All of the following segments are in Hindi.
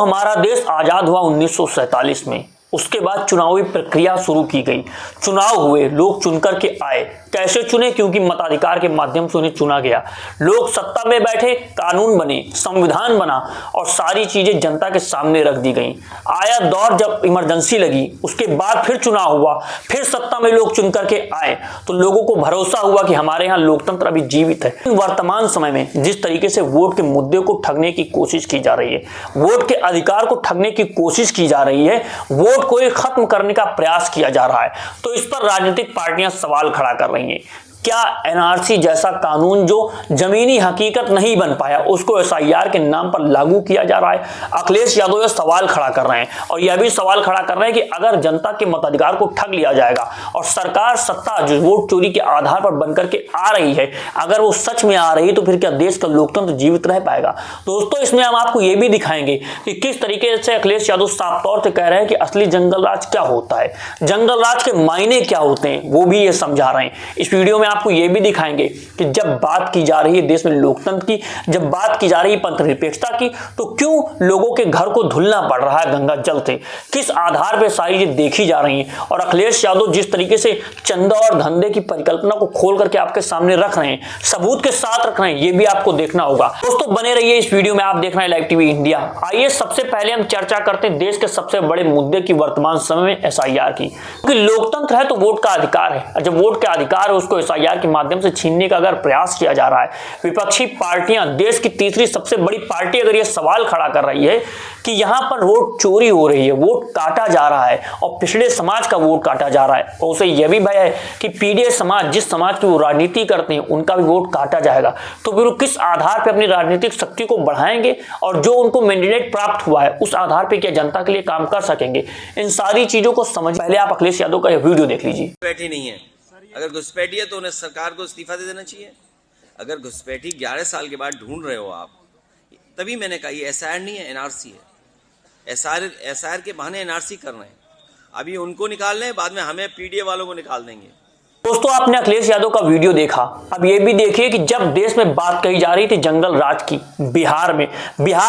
हमारा देश आजाद हुआ 1947 में, उसके बाद चुनावी प्रक्रिया शुरू की गई। चुनाव हुए, लोग चुनकर के आए। कैसे चुने? क्योंकि मताधिकार के माध्यम से उन्हें चुना गया। लोग सत्ता में बैठे, कानून बने, संविधान बना और सारी चीजें जनता के सामने रख दी गई। आया दौर जब इमरजेंसी लगी, उसके बाद फिर चुनाव हुआ, फिर सत्ता में लोग चुनकर के आए, तो लोगों को भरोसा हुआ कि हमारे यहाँ लोकतंत्र अभी जीवित है। वर्तमान समय में जिस तरीके से वोट के मुद्दे को ठगने की कोशिश की जा रही है, वोट के अधिकार को ठगने की कोशिश की जा रही है, वोट को खत्म करने का प्रयास किया जा रहा है, तो इस पर राजनीतिक पार्टियां सवाल खड़ा कर रही हैं। क्या एनआरसी जैसा कानून जो जमीनी हकीकत नहीं बन पाया, उसको एसआईआर के नाम पर लागू किया जा रहा है? अखिलेश यादव ये सवाल खड़ा कर रहे हैं और यह भी सवाल खड़ा कर रहे हैं कि अगर जनता के मताधिकार को ठग लिया जाएगा और सरकार सत्ता जो वोट चोरी के आधार पर बनकर के आ रही है, अगर वो सच में आ रही है, तो फिर क्या देश का लोकतंत्र जीवित रह पाएगा? दोस्तों, इसमें हम आपको ये भी दिखाएंगे कि किस तरीके से अखिलेश यादव साफ तौर से कह रहे हैं कि असली जंगल राज क्या होता है, जंगल राज के मायने क्या होते हैं, वो भी ये समझा रहे हैं। इस वीडियो में आपको यह भी दिखाएंगे कि जब बात की जा रही है देश में लोकतंत्र की, जब बात की जा रही है पंथनिरपेक्षता की, तो क्यों लोगों के घर को धुलना पड़ रहा है गंगा जल से? किस आधार पर सारी चीजें देखी जा रही हैं? और अखिलेश यादव जिस तरीके से चंदा और धंधे की परिकल्पना को खोल करके आपके सामने रख रहे हैं, सबूत के साथ रख रहे हैं, ये भी आपको देखना होगा। दोस्तों, बने रहिए इस वीडियो में। आप देख रहे हैं लाइव टीवी इंडिया। आइए सबसे पहले हम चर्चा करते हैं देश के सबसे बड़े मुद्दे की, वर्तमान समय में एसआईआर की। क्योंकि लोकतंत्र है तो वोट का अधिकार है, जब वोट का अधिकार है उसको एसआईआर के माध्यम से छीनने का अगर प्रयास किया जा रहा है, विपक्षी पार्टियां, देश की तीसरी सबसे बड़ी पार्टी अगर यह सवाल खड़ा कर रही है कि यहां पर वोट चोरी हो रही है, वोट काटा जा रहा है और पिछड़े समाज का वोट काटा जा रहा है, और उसे यह भी भय है कि पीढ़ी समाज, जिस समाज की वो राजनीति करते हैं, उनका भी वोट काटा जाएगा, तो फिर वो किस आधार पर अपनी राजनीतिक शक्ति को बढ़ाएंगे और जो उनको मैंडेट प्राप्त हुआ है उस आधार पर क्या जनता के लिए काम कर सकेंगे? इन सारी चीजों को समझ पहले आप अखिलेश यादव का यह वीडियो देख लीजिए। बैठी नहीं है, अगर घुसपैठी है तो उन्हें सरकार को इस्तीफा दे देना चाहिए। अगर घुसपैठी 11 साल के बाद ढूंढ रहे हो आप, तभी मैंने कहा ये एसआईआर नहीं है, एनआरसी है। एसआईआर के बहाने एनआरसी कर रहे हैं, अभी उनको निकाल रहे हैं, बाद में हमें पीडीए वालों को निकाल देंगे। दोस्तों, आपने अखिलेश यादव का वीडियो देखा। अब ये भी देखिए कि जब देश में बात कही जा रही थी जंगल राज की, बिहार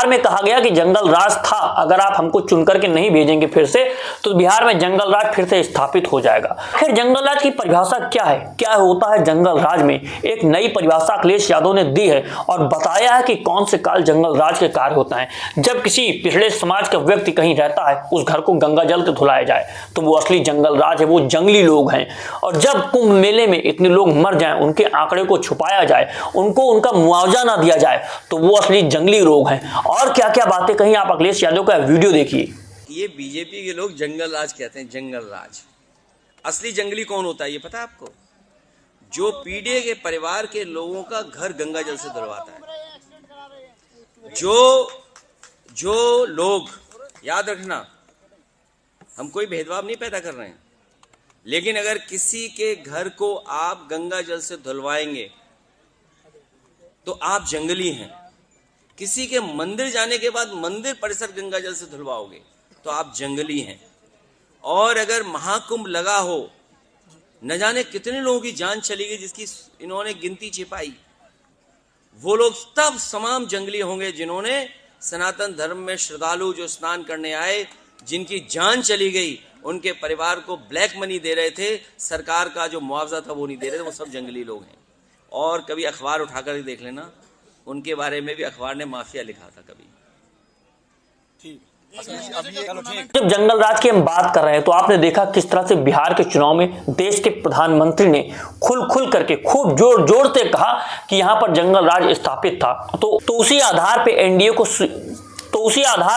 में कहा गया कि जंगल राज था, अगर आप हमको चुनकर के नहीं भेजेंगे फिर से, तो बिहार में जंगल राज फिर से स्थापित हो जाएगा। आखिर जंगल राज की परिभाषा क्या है, क्या होता है जंगल राज में? एक नई परिभाषा अखिलेश यादव ने दी है और बताया है कि कौन से काल जंगल राज के कार्य होता है। जब किसी पिछड़े समाज का व्यक्ति कहीं रहता है, उस घर को गंगा जल से धुलाया जाए, तो वो असली जंगल राज है, वो जंगली लोग हैं। और जब कुंभ मेले में इतने लोग मर जाएं, उनके आंकड़े को छुपाया जाए, उनको उनका मुआवजा ना दिया जाए, तो वो असली जंगली लोग हैं। और क्या क्या बातें कहीं आप अखिलेश यादव का वीडियो देखिए। ये बीजेपी के लोग जंगल राज कहते हैं, जंगल राज। असली जंगली कौन होता है ये पता है आपको? जो पीडीए के परिवार के लोगों का घर गंगा जल से धुलवाता है। जो लोग, याद रखना, हम कोई भेदभाव नहीं पैदा कर रहे हैं, लेकिन अगर किसी के घर को आप गंगा जल से धुलवाएंगे तो आप जंगली हैं। किसी के मंदिर जाने के बाद मंदिर परिसर गंगा जल से धुलवाओगे तो आप जंगली हैं। और अगर महाकुंभ लगा हो, न जाने कितने लोगों की जान चली गई जिसकी इन्होंने गिनती छिपाई, वो लोग तब तमाम जंगली होंगे जिन्होंने सनातन धर्म में श्रद्धालु जो स्नान करने आए, जिनकी जान चली गई, उनके परिवार को ब्लैक मनी दे रहे थे, सरकार का जो मुआवजा था वो नहीं दे रहे थे, वो सब जंगली लोग हैं। और कभी अखबार उठाकर देख लेना, उनके बारे में भी अखबार ने माफिया लिखा था कभी। जब जंगल राज की हम बात कर रहे हैं, तो आपने देखा किस तरह से बिहार के चुनाव में देश के प्रधानमंत्री ने खुल करके खूब जोर से कहा कि यहां पर जंगल राज स्थापित था। तो उसी आधार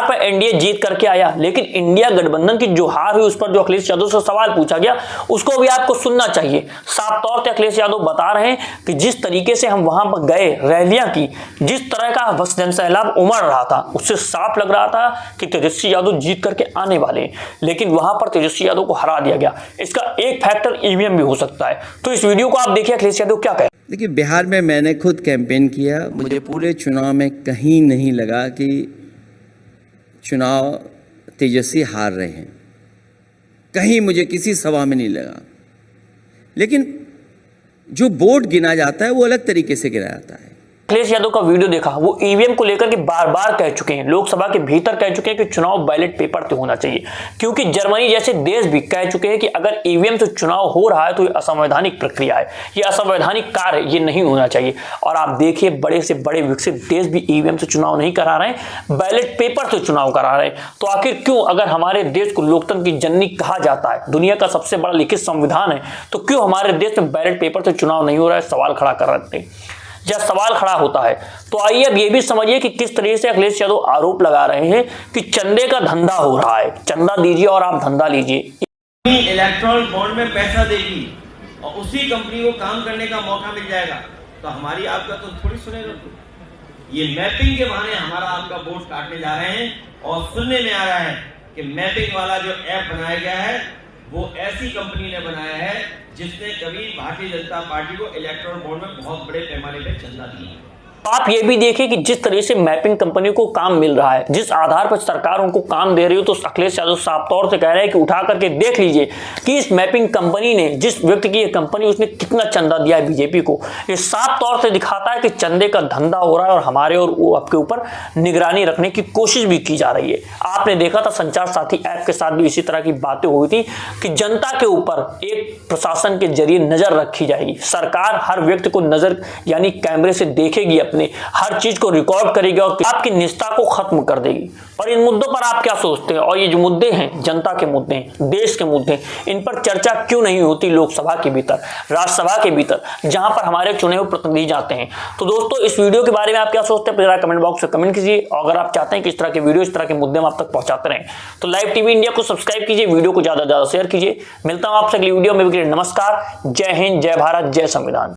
पर एनडीए जीत करके आया। लेकिन इंडिया गठबंधन की जो हार हुई, उस पर जो अखिलेश यादव से सवाल पूछा गया, उसको भी आपको सुनना चाहिए। साफ तौर पे अखिलेश यादव बता रहे हैं कि जिस तरीके से हम वहां पर गए, रैलियां की, जिस तरह का बस जनसैलाब उमड़ रहा था, उससे साफ लग रहा था कि तेजस्वी यादव जीत करके आने वाले हैं। लेकिन वहां पर तेजस्वी यादव को हरा दिया गया। इसका एक फैक्टर ईवीएम भी हो सकता है। तो इस वीडियो को आप देखिए, अखिलेश यादव क्या कहे। देखिए, बिहार में मैंने खुद कैंपेन किया, मुझे पूरे चुनाव में कहीं नहीं लगा कि चुनाव तेजस्वी हार रहे हैं, कहीं मुझे किसी सभा में नहीं लगा। लेकिन जो वोट गिना जाता है वो अलग तरीके से गिना जाता है। अखिलेश यादव का वीडियो देखा, वो ईवीएम को लेकर के बार बार कह चुके हैं, लोकसभा के भीतर कह चुके हैं कि चुनाव बैलेट पेपर पे होना चाहिए, क्योंकि जर्मनी जैसे देश भी कह चुके हैं कि अगर ईवीएम से चुनाव हो रहा है तो ये असंवैधानिक प्रक्रिया है, ये असंवैधानिक कार्य है, ये नहीं होना चाहिए। और आप देखिए बड़े से बड़े विकसित देश भी ईवीएम से चुनाव नहीं करा रहे हैं, बैलेट पेपर से चुनाव करा रहे हैं। तो आखिर क्यों, अगर हमारे देश को लोकतंत्र की जननी कहा जाता है, दुनिया का सबसे बड़ा लिखित संविधान है, तो क्यों हमारे देश में बैलेट पेपर से चुनाव नहीं हो रहा है, सवाल खड़ा कर रहे हैं या सवाल खड़ा होता है। तो आइए अब ये भी समझिए कि किस तरीके से अखिलेश यादव आरोप लगा रहे हैं कि चंदे का धंधा हो रहा है, चंदा दीजिए और आप धंधा लीजिए। इलेक्ट्रॉल बॉन्ड में पैसा देगी और उसी कंपनी को काम करने का मौका मिल जाएगा, तो हमारी आपका तो थोड़ी सुनेगा। ये मैपिंग के बहाने हमारा आपका वोट काटने जा रहे हैं। और सुनने में आ रहा है कि मैपिंग वाला जो ऐप बनाया गया है वो ऐसी कंपनी ने बनाया है जिसने कभी भारतीय जनता पार्टी को इलेक्ट्रॉल बॉन्ड में बहुत बड़े पैमाने पर चंदा दिया। आप ये भी देखिए कि जिस तरह से मैपिंग कंपनी को काम मिल रहा है, जिस आधार पर सरकार उनको काम दे रही हो, तो अखिलेश यादव साफ तौर से कह रहे हैं कि उठा करके देख लीजिए कि इस मैपिंग कंपनी ने, जिस व्यक्ति की ये कंपनी, उसने कितना चंदा दिया है बीजेपी को। ये साफ तौर से दिखाता है कि चंदे का धंधा हो रहा है और हमारे और वो आपके ऊपर निगरानी रखने की कोशिश भी की जा रही है। आपने देखा था संचार साथी ऐप के साथ भी इसी तरह की बातें हुई थी कि जनता के ऊपर एक प्रशासन के जरिए नजर रखी जाएगी, सरकार हर व्यक्ति को नजर यानी कैमरे से देखेगी, हर चीज को रिकॉर्ड करेगी और आपकी निष्ठा को खत्म कर देगी। और इन मुद्दों पर आप क्या सोचते हैं? और ये जो मुद्दे हैं, जनता के मुद्दे हैं, देश के मुद्दे हैं, इन पर चर्चा क्यों नहीं होती लोकसभा के भीतर, राज्यसभा के भीतर, जहां पर हमारे चुने हुए प्रतिनिधि जाते हैं? तो दोस्तों, इस वीडियो के बारे में आप क्या सोचते हैं, जरा कमेंट बॉक्स में कमेंट कीजिए। और अगर आप चाहते हैं कि इस तरह के वीडियो, इस तरह के मुद्दे हम आप तक पहुंचाते रहें, तो लाइव टीवी इंडिया को सब्सक्राइब कीजिए, वीडियो को ज्यादा से ज्यादा शेयर कीजिए। मिलता हूं आपसे अगली वीडियो में। नमस्कार, जय हिंद, जय भारत, जय संविधान।